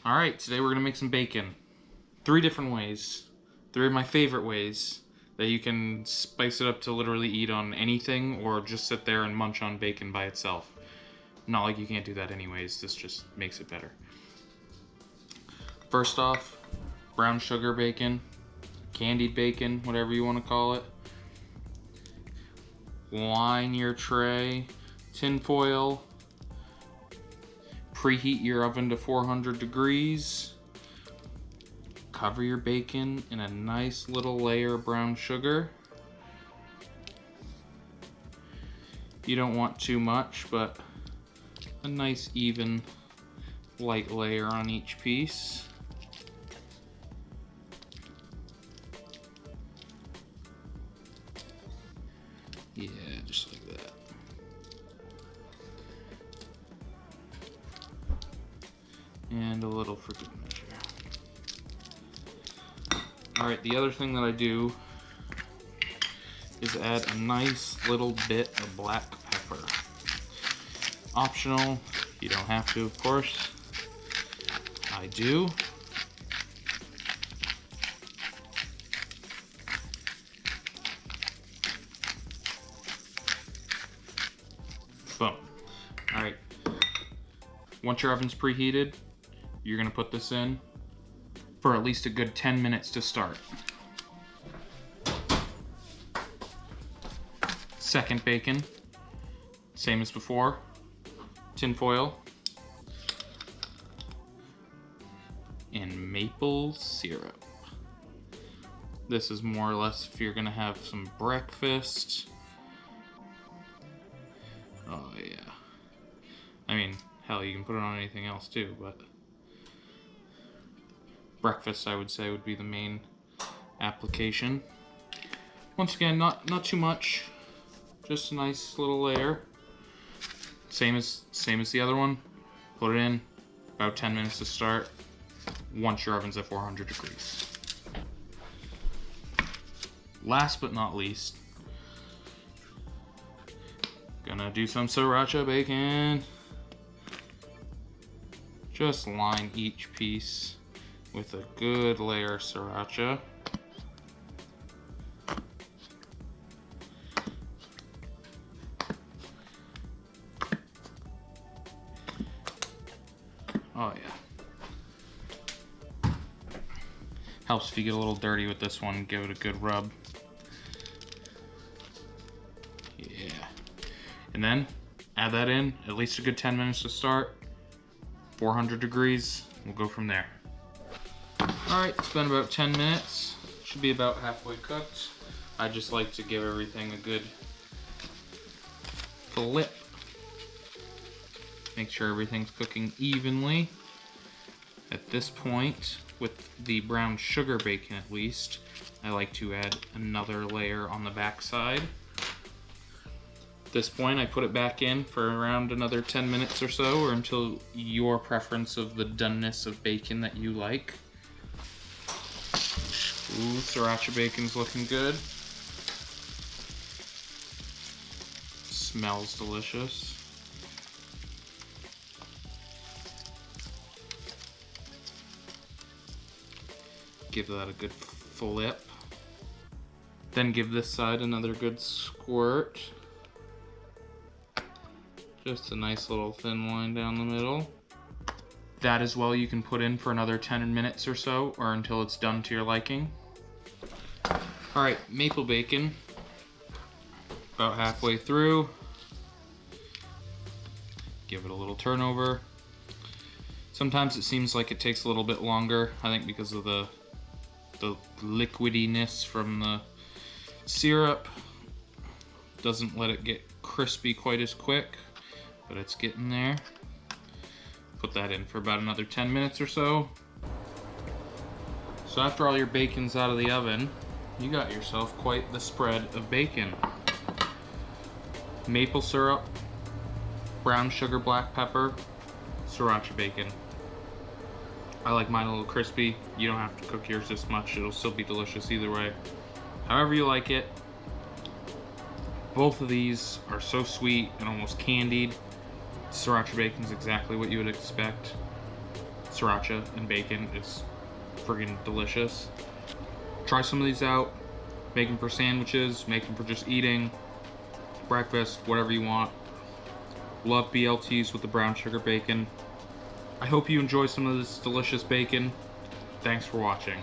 Alright, today we're going to make some bacon. 3 different ways. 3 of my favorite ways that you can spice it up to literally eat on anything or just sit there and munch on bacon by itself. Not like you can't do that anyways, this just makes it better. First off, brown sugar bacon, candied bacon, whatever you want to call it. Line your tray, tin foil. Preheat your oven to 400 degrees. Cover your bacon in a nice little layer of brown sugar. You don't want too much, but a nice even light layer on each piece. Yeah, just like that. And a little for good measure. Alright, the other thing that I do is add a nice little bit of black pepper. Optional, you don't have to, of course. I do. Boom. Alright. Once your oven's preheated, you're going to put this in for at least a good 10 minutes to start. Second bacon, same as before, tin foil, and maple syrup. This is more or less if you're going to have some breakfast. Oh yeah. I mean, hell, you can put it on anything else too, but breakfast, I would say, would be the main application. Once again, not too much, just a nice little layer. Same as the other one. Put it in, about 10 minutes to start, once your oven's at 400 degrees. Last but not least, gonna do some Siracha bacon. Just line each piece with a good layer of Siracha. Oh yeah. Helps if you get a little dirty with this one, give it a good rub. Yeah. And then add that in, at least a good 10 minutes to start. 400 degrees, we'll go from there. Alright, it's been about 10 minutes. Should be about halfway cooked. I just like to give everything a good flip. Make sure everything's cooking evenly. At this point, with the brown sugar bacon at least, I like to add another layer on the back side. At this point, I put it back in for around another 10 minutes or so, or until your preference of the doneness of bacon that you like. Ooh, Siracha bacon's looking good. Smells delicious. Give that a good flip. Then give this side another good squirt. Just a nice little thin line down the middle. That as well you can put in for another 10 minutes or so, or until it's done to your liking. Alright, maple bacon. About halfway through. Give it a little turnover. Sometimes it seems like it takes a little bit longer, I think because of the liquidiness from the syrup. Doesn't let it get crispy quite as quick, but it's getting there. Put that in for about another 10 minutes or so. So after all your bacon's out of the oven, you got yourself quite the spread of bacon. Maple syrup, brown sugar, black pepper, Siracha bacon. I like mine a little crispy. You don't have to cook yours this much. It'll still be delicious either way. However you like it. Both of these are so sweet and almost candied. Sriracha bacon is exactly what you would expect. Sriracha and bacon is friggin' delicious. Try some of these out. Make them for sandwiches, make them for just eating, breakfast, whatever you want. Love BLTs with the brown sugar bacon. I hope you enjoy some of this delicious bacon. Thanks for watching.